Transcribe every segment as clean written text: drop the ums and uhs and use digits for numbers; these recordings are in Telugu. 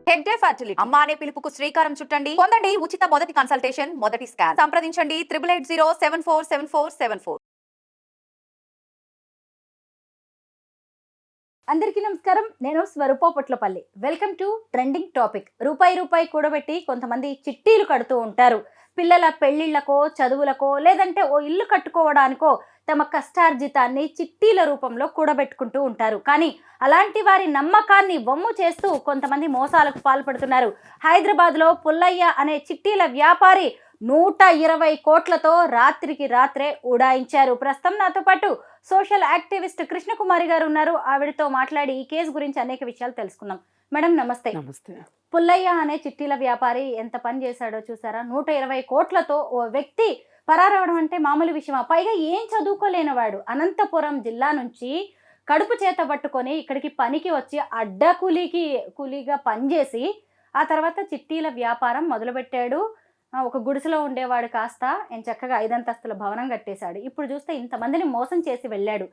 హెగ్డే ఫర్టిలిటీ అమ్మ అనే పిలుపుకు శ్రీకారం చుట్టండి. పొందండి ఉచిత మొదటి కన్సల్టేషన్, మొదటి స్కాన్. సంప్రదించండి 8880747474. అందరికీ నమస్కారం. నేను Swarupa Potlapalli. Welcome to trending topic. రూపాయి కూడబెట్టి కొంతమంది చిట్టీలు కడుతూ ఉంటారు. పిల్లల పెళ్లిళ్లకో, చదువులకో, లేదంటే ఓ ఇల్లు కట్టుకోవడానికో తమ కష్టార్జితాన్ని చిట్టీల రూపంలో కూడబెట్టుకుంటూ ఉంటారు. కానీ అలాంటి వారి నమ్మకాన్ని వమ్ము చేస్తూ కొంతమంది మోసాలకు పాల్పడుతున్నారు. హైదరాబాద్లో పుల్లయ్య అనే చిట్టీల వ్యాపారి 120 కోట్లతో రాత్రికి రాత్రే ఉడాయించారు. ప్రస్తుతం నాతో పాటు సోషల్ యాక్టివిస్ట్ కృష్ణకుమారి గారు ఉన్నారు. ఆవిడతో మాట్లాడి ఈ కేసు గురించి అనేక విషయాలు తెలుసుకుందాం. మేడం నమస్తే. నమస్తే. పుల్లయ్య అనే చిట్టీల వ్యాపారి ఎంత పని చేశాడో చూసారా? 120 కోట్లతో ఓ వ్యక్తి పరారవడం అంటే మామూలు విషయమా? పైగా ఏం చదువుకోలేనివాడు అనంతపురం జిల్లా నుంచి కడుపు చేత పట్టుకొని ఇక్కడికి పనికి వచ్చి అడ్డ కూలీగా పనిచేసి ఆ తర్వాత చిట్టీల వ్యాపారం మొదలుపెట్టాడు. ఒక గుడిసెలో ఉండేవాడు కాస్త చక్కగా 5 అంతస్తుల భవనం కట్టేశాడు. ఇప్పుడు చూస్తే ఇంతమందిని మోసం చేసి వెళ్ళాడు.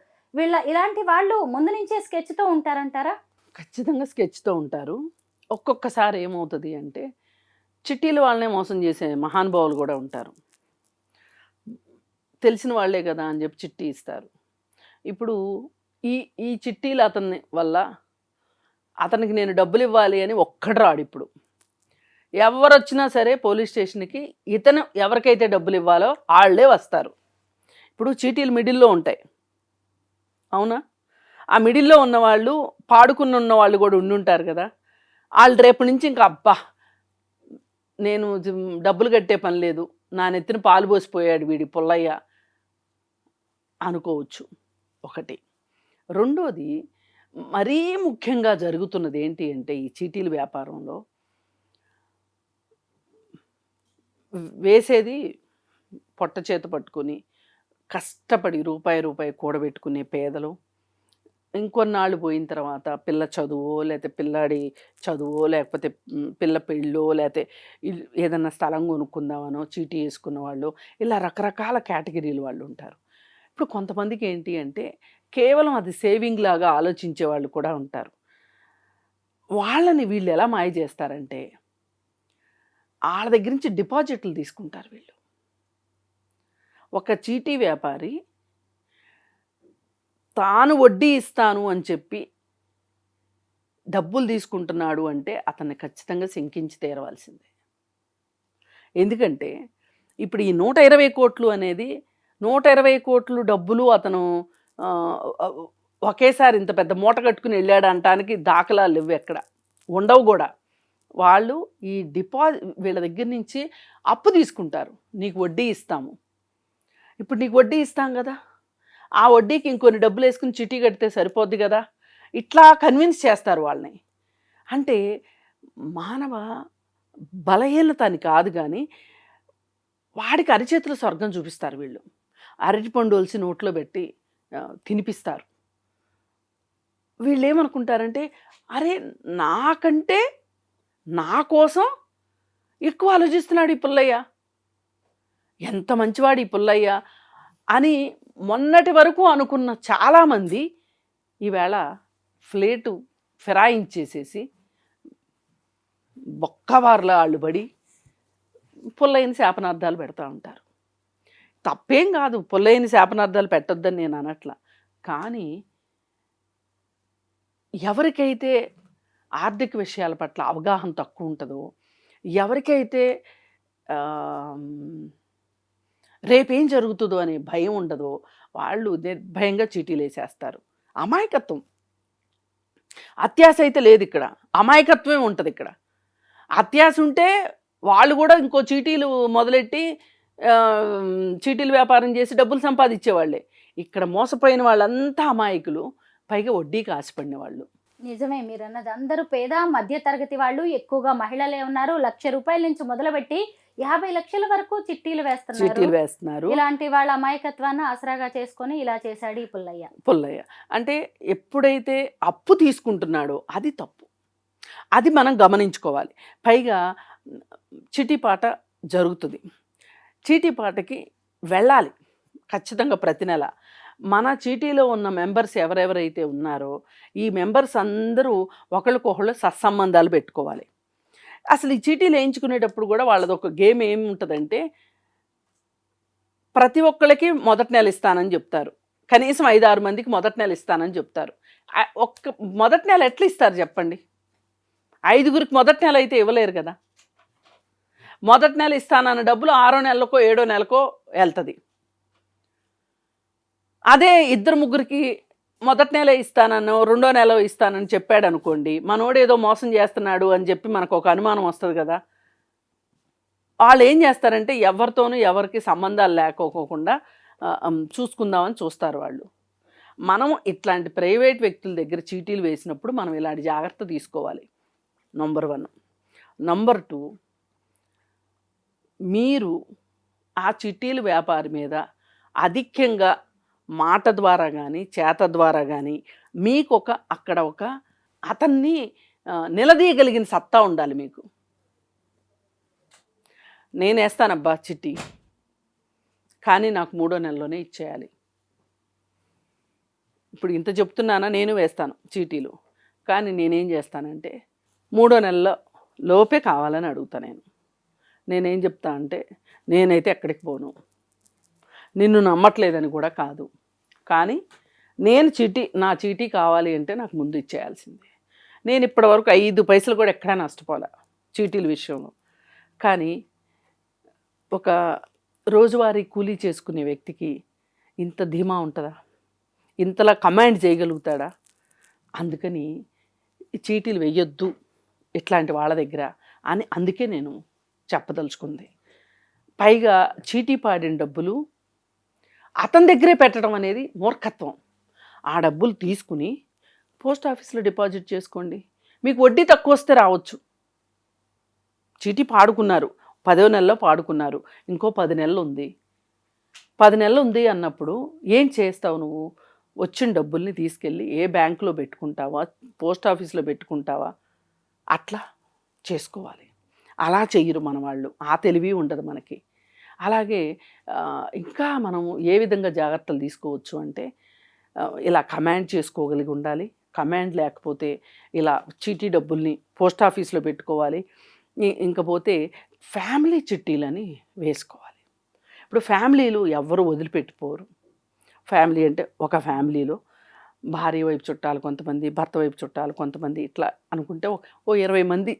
ఇలాంటి వాళ్ళు ముందు నుంచే స్కెచ్తో ఉంటారంటారా? ఖచ్చితంగా స్కెచ్తో ఉంటారు. ఒక్కొక్కసారి ఏమవుతుంది అంటే చిట్టీలు వాళ్ళనే మోసం చేసే మహానుభావులు కూడా ఉంటారు. తెలిసిన వాళ్ళే కదా అని చెప్పి చిట్టి ఇస్తారు. ఇప్పుడు ఈ చిట్టీలు అతన్ని వల్ల అతనికి నేను డబ్బులు ఇవ్వాలి అని ఒక్కడు రాడు. ఇప్పుడు ఎవరు వచ్చినా సరే పోలీస్ స్టేషన్కి ఇతను ఎవరికైతే డబ్బులు ఇవ్వాలో వాళ్ళే వస్తారు. ఇప్పుడు చీటీలు మిడిల్లో ఉంటాయి, అవునా? ఆ మిడిల్లో ఉన్నవాళ్ళు పాడుకుని ఉన్న వాళ్ళు కూడా ఉండుంటారు కదా. వాళ్ళు రేపు నుంచి ఇంకా అబ్బా నేను డబ్బులు కట్టే పని లేదు, నా నెత్తిన పాలు పోసిపోయాడు వీడి పుల్లయ్య అనుకోవచ్చు. ఒకటి. రెండోది, మరీ ముఖ్యంగా జరుగుతున్నది ఏంటి అంటే ఈ చీటీల వ్యాపారంలో వేసేది పొట్ట చేత పట్టుకొని కష్టపడి రూపాయి కూడబెట్టుకునే పేదలు ఇంకొన్నాళ్ళు పోయిన తర్వాత పిల్ల చదువో లేకపోతే పిల్లాడి చదువో లేకపోతే పిల్ల పెళ్ళో లేకపోతే ఏదన్నా స్థలం కొనుక్కుందామనో చీటీ వేసుకున్న వాళ్ళు, ఇలా రకరకాల కేటగిరీలు వాళ్ళు ఉంటారు. ఇప్పుడు కొంతమందికి ఏంటి అంటే కేవలం అది సేవింగ్ లాగా ఆలోచించే వాళ్ళు కూడా ఉంటారు. వాళ్ళని వీళ్ళు ఎలా మాయ చేస్తారంటే వాళ్ళ దగ్గర నుంచి డిపాజిట్లు తీసుకుంటారు వీళ్ళు. ఒక చీటీ వ్యాపారి తాను వడ్డీ ఇస్తాను అని చెప్పి డబ్బులు తీసుకుంటున్నాడు అంటే అతన్ని ఖచ్చితంగా శంకించి తీరవలసిందే. ఎందుకంటే ఇప్పుడు ఈ 120 కోట్లు అనేది 120 కోట్లు డబ్బులు అతను ఒకేసారి ఇంత పెద్ద మూట కట్టుకుని వెళ్ళాడు అనటానికి దాఖలాలు లేవు, ఎక్కడ ఉండవు కూడా. వాళ్ళు ఈ వీళ్ళ దగ్గర నుంచి అప్పు తీసుకుంటారు. నీకు వడ్డీ ఇస్తాము, ఇప్పుడు నీకు వడ్డీ ఇస్తాం కదా, ఆ వడ్డీకి ఇంకొన్ని డబ్బులు వేసుకుని చిట్టి కడితే సరిపోద్ది కదా, ఇట్లా కన్విన్స్ చేస్తారు వాళ్ళని. అంటే మానవ బలహీనత అని కాదు కానీ వాడికి అరిచేతుల స్వర్గం చూపిస్తారు వీళ్ళు. అరటిపండు ఒలిసి నోట్లో పెట్టి తినిపిస్తారు. వీళ్ళు ఏమనుకుంటారంటే అరే నాకంటే నా కోసం ఎక్కువ ఆలోచిస్తున్నాడు ఈ పుల్లయ్య, ఎంత మంచివాడు ఈ పుల్లయ్య అని మొన్నటి వరకు అనుకున్న చాలామంది ఈవేళ ఫ్లేటు ఫిరాయించేసేసి బొక్కవార్లా వాళ్ళు పడి పుల్లయ్యని శాపనార్థాలు పెడతా ఉంటారు. తప్పేం కాదు, పుల్లయ్యని శాపనార్థాలు పెట్టొద్దని నేను అనట్లా. కానీ ఎవరికైతే ఆర్థిక విషయాల పట్ల అవగాహన తక్కువ ఉంటుందో, ఎవరికైతే రేపేం జరుగుతుందో అనే భయం ఉండదో వాళ్ళు నిర్భయంగా చీటీలు వేసేస్తారు. అమాయకత్వం, అత్యాశ అయితే లేదు ఇక్కడ, అమాయకత్వమే ఉంటుంది ఇక్కడ. అత్యాశ ఉంటే వాళ్ళు కూడా ఇంకో చీటీలు మొదలెట్టి చీటీలు వ్యాపారం చేసి డబ్బులు సంపాదించేవాళ్ళే. ఇక్కడ మోసపోయిన వాళ్ళంతా అమాయకులు, పైగా వడ్డీకి ఆశపడిన వాళ్ళు. నిజమే మీరు అన్నది. అందరూ పేద మధ్య తరగతి వాళ్ళు, ఎక్కువగా మహిళలే ఉన్నారు. 1,00,000 రూపాయల నుంచి మొదలుపెట్టి 50 లక్షల వరకు చిట్టీలు వేస్తున్నారు. ఇలాంటి వాళ్ళ అమాయకత్వాన్ని ఆసరాగా చేసుకొని ఇలా చేశాడు ఈ పుల్లయ్య. అంటే ఎప్పుడైతే అప్పు తీసుకుంటున్నాడో అది తప్పు, అది మనం గమనించుకోవాలి. పైగా చిటీపాట జరుగుతుంది, చీటీపాటకి వెళ్ళాలి ఖచ్చితంగా ప్రతి నెల. మన చీటీలో ఉన్న మెంబర్స్ ఎవరెవరైతే ఉన్నారో ఈ మెంబర్స్ అందరూ ఒకళ్ళకొకళ్ళు సత్సంబంధాలు పెట్టుకోవాలి. అసలు ఈ చీటీలు వేయించుకునేటప్పుడు కూడా వాళ్ళది ఒక గేమ్ ఏముంటుందంటే, ప్రతి ఒక్కళ్ళకి మొదటి నెల ఇస్తానని చెప్తారు. కనీసం 5-6 మందికి మొదటి నెల ఇస్తానని చెప్తారు. మొదటి నెల ఎట్లా ఇస్తారు చెప్పండి? 5గురికి మొదటి నెల అయితే ఇవ్వలేరు కదా. మొదటి నెల ఇస్తానన్న డబ్బులు 6వ నెలకో 7వ నెలకో వెళ్తుంది. అదే 2-3కి మొదటి నెల ఇస్తానన్నో 2వ నెల ఇస్తానని చెప్పాడు అనుకోండి, మనోడు ఏదో మోసం చేస్తున్నాడు అని చెప్పి మనకు ఒక అనుమానం వస్తుంది కదా. వాళ్ళు ఏం చేస్తారంటే ఎవరితోనూ ఎవరికి సంబంధాలు లేకోకుండా చూసుకుందామని చూస్తారు వాళ్ళు. మనం ఇట్లాంటి ప్రైవేట్ వ్యక్తుల దగ్గర చీటీలు వేసినప్పుడు మనం ఇలాంటి జాగ్రత్త తీసుకోవాలి. నంబర్ 1. నంబర్ 2, మీరు ఆ చిట్టీల వ్యాపారి మీద అధికంగా మాట ద్వారా కానీ చేత ద్వారా కానీ మీకు అక్కడ ఒక అతన్ని నిలదీయగలిగిన సత్తా ఉండాలి మీకు. నేను వేస్తానబ్బా చిట్టి, కానీ నాకు 3వ నెలలోనే ఇచ్చేయాలి. ఇప్పుడు ఇంత చెప్తున్నానా, నేను వేస్తాను చీటీలు, కానీ నేనేం చేస్తానంటే 3వ నెలలో లోపే కావాలని అడుగుతా. నేనేం చెప్తా అంటే, నేనైతే ఎక్కడికి పోను, నిన్ను నమ్మట్లేదని కూడా కాదు, కానీ నా చీటీ కావాలి అంటే నాకు ముందు ఇచ్చేయాల్సిందే. నేను ఇప్పటివరకు 5 పైసలు కూడా ఎక్కడా నష్టపోలే చీటీల విషయంలో. కానీ ఒక రోజువారీ కూలీ చేసుకునే వ్యక్తికి ఇంత ధీమా ఉంటుందా? ఇంతలా కమాండ్ చేయగలుగుతాడా? అందుకని చీటీలు వెయ్యొద్దు ఇట్లాంటి వాళ్ళ దగ్గర అని అందుకే నేను చెప్పదలుచుకుంది. పైగా చీటీ పాడిన డబ్బులు అతని దగ్గరే పెట్టడం అనేది మూర్ఖత్వం. ఆ డబ్బులు తీసుకుని పోస్ట్ ఆఫీస్లో డిపాజిట్ చేసుకోండి, మీకు వడ్డీ తక్కువ వస్తే రావచ్చు. చీటీ పాడుకున్నారు, 10వ నెలలో పాడుకున్నారు, ఇంకో 10 నెలలు ఉంది. 10 నెలలు ఉంది అన్నప్పుడు ఏం చేస్తావు నువ్వు? వచ్చిన డబ్బుల్ని తీసుకెళ్ళి ఏ బ్యాంకులో పెట్టుకుంటావా, పోస్ట్ ఆఫీస్లో పెట్టుకుంటావా, అట్లా చేసుకోవాలి. అలా చెయ్యరు మన వాళ్ళు, ఆ తెలివి ఉండదు మనకి. అలాగే ఇంకా మనం ఏ విధంగా జాగ్రత్తలు తీసుకోవచ్చు అంటే, ఇలా కమాండ్ చేసుకోగలిగి ఉండాలి. కమాండ్ లేకపోతే ఇలా చీటీ డబ్బుల్ని పోస్ట్ ఆఫీస్లో పెట్టుకోవాలి. ఇంకపోతే ఫ్యామిలీ చిట్టీలని వేసుకోవాలి. ఇప్పుడు ఫ్యామిలీలు ఎవ్వరూ వదిలిపెట్టిపోరు. ఫ్యామిలీ అంటే ఒక ఫ్యామిలీలో భార్య వైపు చుట్టాలు కొంతమంది, భర్త వైపు చుట్టాలు కొంతమంది, ఇట్లా అనుకుంటే ఓ 20 మంది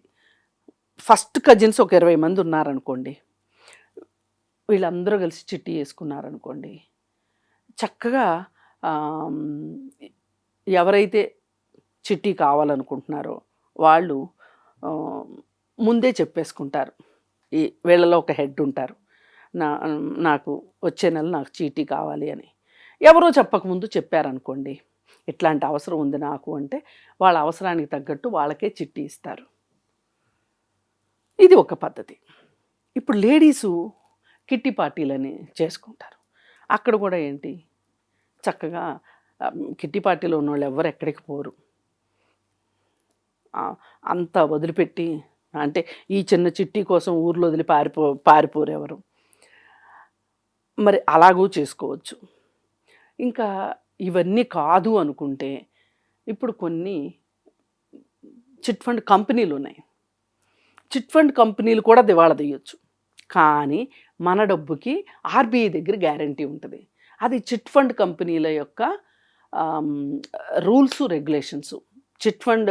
ఫస్ట్ కజిన్స్ ఒక 20 మంది ఉన్నారనుకోండి. వీళ్ళందరూ కలిసి చిట్టి వేసుకున్నారనుకోండి, చక్కగా ఎవరైతే చిట్టి కావాలనుకుంటున్నారో వాళ్ళు ముందే చెప్పేసుకుంటారు. ఈ వీళ్ళలో ఒక హెడ్ ఉంటారు, నాకు వచ్చే నెల నాకు చీటీ కావాలి అని. ఎవరో చెప్పకముందు చెప్పారనుకోండి, ఇట్లాంటి అవసరం ఉంది నాకు అంటే వాళ్ళ అవసరానికి తగ్గట్టు వాళ్ళకే చిట్టి ఇస్తారు. ఇది ఒక పద్ధతి. ఇప్పుడు లేడీసు కిట్టి పార్టీలని చేసుకుంటారు. అక్కడ కూడా ఏంటి, చక్కగా కిట్టి పార్టీలో ఉన్న వాళ్ళు ఎవరు ఎక్కడికి పోరు. అంతా వదిలిపెట్టి, అంటే ఈ చిన్న చిట్టి కోసం ఊర్లో వదిలి పారిపోరు ఎవరు. మరి అలాగూ చేసుకోవచ్చు. ఇంకా ఇవన్నీ కాదు అనుకుంటే ఇప్పుడు కొన్ని చిట్ ఫండ్ కంపెనీలు ఉన్నాయి. చిట్ ఫండ్ కంపెనీలు కూడా దివాళా తీయొచ్చు, కానీ మన డబ్బుకి ఆర్బీఐ దగ్గర గ్యారంటీ ఉంటుంది. అది చిట్ ఫండ్ కంపెనీల యొక్క rules regulations. Chit fund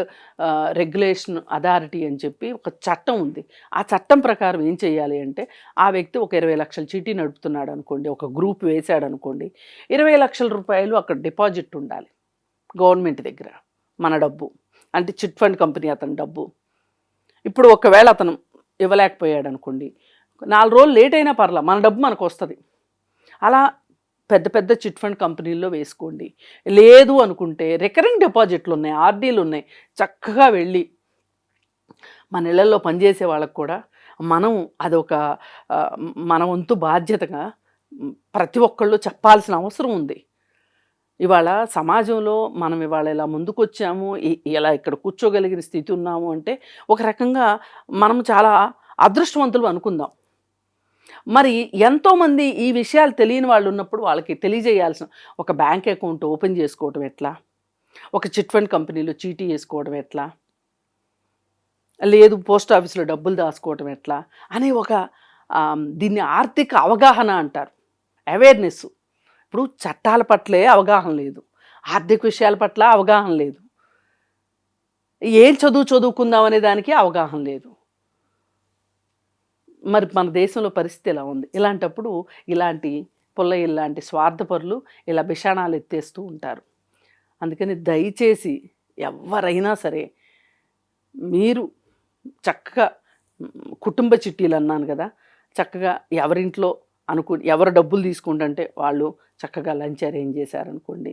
regulation authority అని చెప్పి ఒక చట్టం ఉంది. ఆ చట్టం ప్రకారం ఏం చేయాలి అంటే, ఆ వ్యక్తి ఒక 20 లక్షల చీటీ నడుపుతున్నాడు అనుకోండి, ఒక గ్రూప్ వేశాడు అనుకోండి, 20 లక్షల రూపాయలు అక్కడ డిపాజిట్ ఉండాలి గవర్నమెంట్ దగ్గర. మన డబ్బు అంటే చిట్ ఫండ్ కంపెనీ అతని డబ్బు. ఇప్పుడు ఒకవేళ అతను ఇవ్వలేకపోయాడు అనుకోండి, 4 రోజులు లేట్ అయినా పర్లా, మన డబ్బు మనకు వస్తుంది. అలా పెద్ద పెద్ద చిట్ ఫండ్ కంపెనీల్లో వేసుకోండి. లేదు అనుకుంటే రికరింగ్ డిపాజిట్లు ఉన్నాయి, ఆర్డీలు ఉన్నాయి. చక్కగా వెళ్ళి మన ఇళ్లలో పనిచేసే వాళ్ళకు కూడా మనం అదొక మన వంతు బాధ్యతగా ప్రతి ఒక్కళ్ళు చెప్పాల్సిన అవసరం ఉంది. ఇవాళ సమాజంలో మనం ఇవాళ ఇలా ముందుకు వచ్చాము, ఇలా ఇక్కడ కూర్చోగలిగిన స్థితి ఉన్నాము అంటే ఒక రకంగా మనం చాలా అదృష్టవంతులు అనుకుందాం. మరి ఎంతోమంది ఈ విషయాలు తెలియని వాళ్ళు ఉన్నప్పుడు వాళ్ళకి తెలియజేయాల్సిన, ఒక బ్యాంక్ అకౌంట్ ఓపెన్ చేసుకోవటం ఎట్లా, ఒక చిట్ ఫండ్ కంపెనీలో చీటీ వేసుకోవడం ఎట్లా, లేదు పోస్ట్ ఆఫీస్లో డబ్బులు దాచుకోవటం ఎట్లా అనే ఒక దీన్ని ఆర్థిక అవగాహన అంటారు, అవేర్నెస్. ఇప్పుడు చట్టాల పట్లే అవగాహన లేదు, ఆర్థిక విషయాల పట్ల అవగాహన లేదు, ఏం చదువుకుందాం అనే దానికి అవగాహన లేదు. మరి మన దేశంలో పరిస్థితి ఎలా ఉంది? ఇలాంటప్పుడు ఇలాంటి పుల్లయ్య లాంటి స్వార్థపరులు ఇలా బిషాణాలు ఎత్తేస్తూ ఉంటారు. అందుకని దయచేసి ఎవరైనా సరే మీరు చక్కగా కుటుంబ చిట్టీలు అన్నాను కదా, చక్కగా ఎవరింట్లో ఎవరు డబ్బులు తీసుకుంటుంటే వాళ్ళు చక్కగా లంచ్ అరేంజ్ చేశారనుకోండి,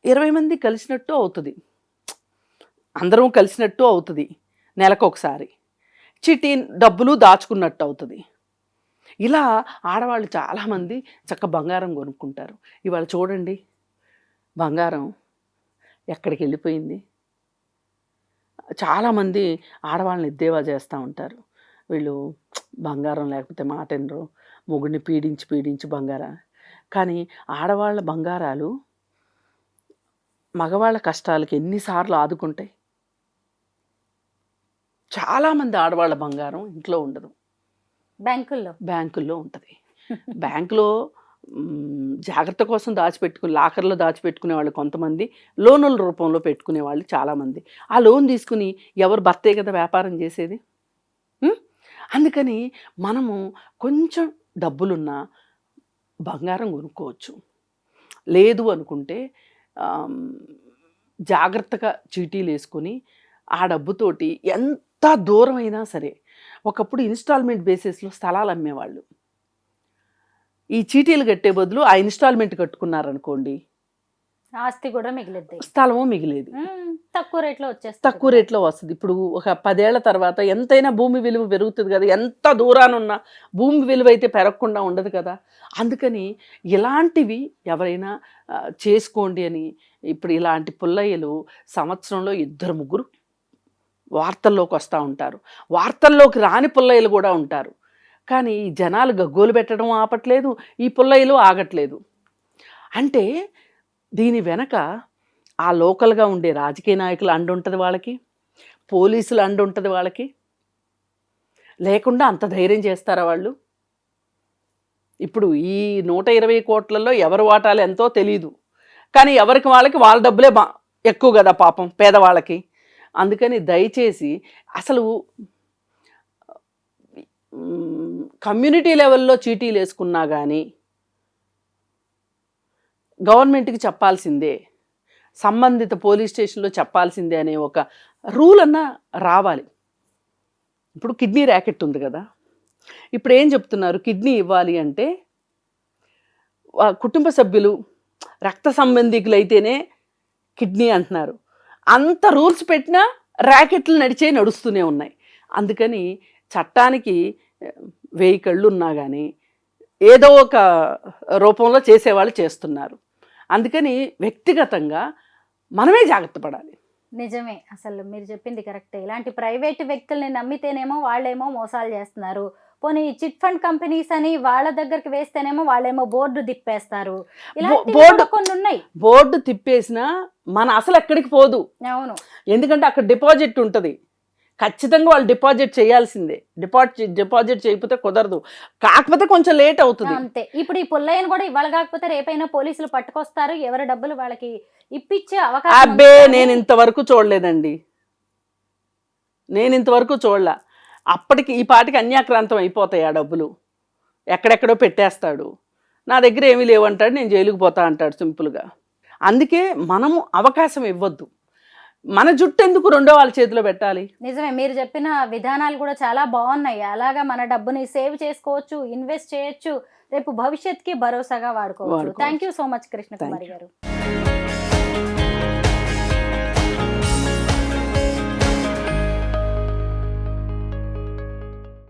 20 మంది కలిసినట్టు అవుతుంది, అందరం కలిసినట్టు అవుతుంది, నెలకొకసారి చిట్టి డబ్బులు దాచుకున్నట్టు అవుతుంది. ఇలా ఆడవాళ్ళు చాలామంది చక్క బంగారం కొనుక్కుంటారు. ఇవాళ చూడండి బంగారం ఎక్కడికి వెళ్ళిపోయింది. చాలామంది ఆడవాళ్ళని ఎద్దేవా చేస్తూ ఉంటారు, వీళ్ళు బంగారం లేకపోతే మాట వినరు, మొగుడిని పీడించి బంగారం. కానీ ఆడవాళ్ళ బంగారాలు మగవాళ్ళ కష్టాలకి ఎన్నిసార్లు ఆదుకుంటాయి. చాలామంది ఆడవాళ్ళ బంగారం ఇంట్లో ఉండదు, బ్యాంకుల్లో ఉంటుంది. బ్యాంకులో జాగ్రత్త కోసం దాచిపెట్టుకుని లాకర్లో దాచిపెట్టుకునే వాళ్ళు కొంతమంది, లోనుల రూపంలో పెట్టుకునే వాళ్ళు చాలామంది. ఆ లోన్ తీసుకుని ఎవరు భర్తే కదా వ్యాపారం చేసేది. అందుకని మనము కొంచెం డబ్బులున్నా బంగారం కొనుక్కోవచ్చు. లేదు అనుకుంటే జాగ్రత్తగా చీటీలు వేసుకొని ఆ డబ్బుతోటి ఎంత దూరం అయినా సరే, ఒకప్పుడు ఇన్స్టాల్మెంట్ బేసిస్లో స్థలాలు అమ్మేవాళ్ళు. ఈ చీటీలు కట్టే బదులు ఆ ఇన్స్టాల్మెంట్ కట్టుకున్నారనుకోండి, ఆస్తి కూడా మిగిలిద్ది, స్థలము మిగిలేదు, తక్కువ రేట్లో వస్తుంది. ఇప్పుడు ఒక 10 ఏళ్ల తర్వాత ఎంతైనా భూమి విలువ పెరుగుతుంది కదా, ఎంత దూరాన ఉన్న భూమి విలువ అయితే పెరగకుండా ఉండదు కదా. అందుకని ఇలాంటివి ఎవరైనా చేసుకోండి అని. ఇప్పుడు ఇలాంటి పుల్లయ్యలు సంవత్సరంలో 2-3 వార్తల్లోకి వస్తూ ఉంటారు, వార్తల్లోకి రాని పుల్లయ్యలు కూడా ఉంటారు. కానీ ఈ జనాలు గగ్గోలు పెట్టడం ఆపట్లేదు, ఈ పుల్లయ్యలు ఆగట్లేదు. అంటే దీని వెనక ఆ లోకల్గా ఉండే రాజకీయ నాయకులు అండుంటుంది వాళ్ళకి, పోలీసులు అండుంటుంది వాళ్ళకి. లేకుండా అంత ధైర్యం చేస్తారా వాళ్ళు? ఇప్పుడు ఈ 120 కోట్లలో ఎవరి వాటాలు ఎంతో తెలీదు, కానీ ఎవరికి వాళ్ళకి వాళ్ళ డబ్బులే ఎక్కువ కదా పాపం పేదవాళ్ళకి. అందుకని దయచేసి అసలు కమ్యూనిటీ లెవెల్లో చీటీలు వేసుకున్నా కానీ గవర్నమెంట్కి చెప్పాల్సిందే, సంబంధిత పోలీస్ స్టేషన్లో చెప్పాల్సిందే అనే ఒక రూల్ అన్నా రావాలి. ఇప్పుడు కిడ్నీ ర్యాకెట్ ఉంది కదా, ఇప్పుడు ఏం చెప్తున్నారు, కిడ్నీ ఇవ్వాలి అంటే కుటుంబ సభ్యులు రక్త సంబంధికులు అయితేనే కిడ్నీ అంటున్నారు. అంత రూల్స్ పెట్టినా ర్యాకెట్లు నడుస్తూనే ఉన్నాయి. అందుకని చట్టానికి 1000 కళ్ళు ఉన్నా కానీ ఏదో ఒక రూపంలో చేసేవాళ్ళు చేస్తున్నారు. అందుకని వ్యక్తిగతంగా మనమే జాగ్రత్త పడాలి. నిజమే, అసలు మీరు చెప్పింది కరెక్టే. ఇలాంటి ప్రైవేట్ వ్యక్తుల్ని నమ్మితేనేమో వాళ్ళేమో మోసాలు చేస్తున్నారు, పోనీ చిట్ ఫండ్ కంపెనీస్ అని వాళ్ళ దగ్గరికి వేస్తేనేమో వాళ్ళేమో బోర్డు తిప్పేస్తారు. బోర్డు కొన్ని ఉన్నాయి, బోర్డు తిప్పేసినా మన అసలు ఎక్కడికి పోదు. అవును, ఎందుకంటే అక్కడ డిపాజిట్ ఉంటుంది, ఖచ్చితంగా వాళ్ళు డిపాజిట్ చేయాల్సిందే. డిపాజిట్ చేయకపోతే కుదరదు, కాకపోతే కొంచెం లేట్ అవుతుంది అంతే. ఇప్పుడు ఈ పుల్లయ్యను కూడా ఇవాళ కాకపోతే రేపైనా పోలీసులు పట్టుకొస్తారు, ఎవరి డబ్బులు వాళ్ళకి ఇప్పించే అవకాశం. అబ్బే నేను ఇంతవరకు చూడలేదండి, నేను ఇంతవరకు చూడలే. అప్పటికి ఈ పాటికి అన్యాక్రాంతం అయిపోతాయి ఆ డబ్బులు, ఎక్కడెక్కడో పెట్టేస్తాడు, నా దగ్గర ఏమీ లేవంటాడు, నేను జైలుకి పోతా అంటాడు సింపుల్గా. అందుకే మనము అవకాశం ఇవ్వద్దు. మన జుట్టు ఎందుకు రెండో వాళ్ళ చేతిలో పెట్టాలి? నిజమే, మీరు చెప్పిన విధానాలు కూడా చాలా బాగున్నాయి. అలాగా మన డబ్బుని సేవ్ చేసుకోవచ్చు, ఇన్వెస్ట్ చేయొచ్చు, రేపు భవిష్యత్తుకి భరోసాగా వాడుకోవచ్చు. Thank you so much Krishna Kumari గారు.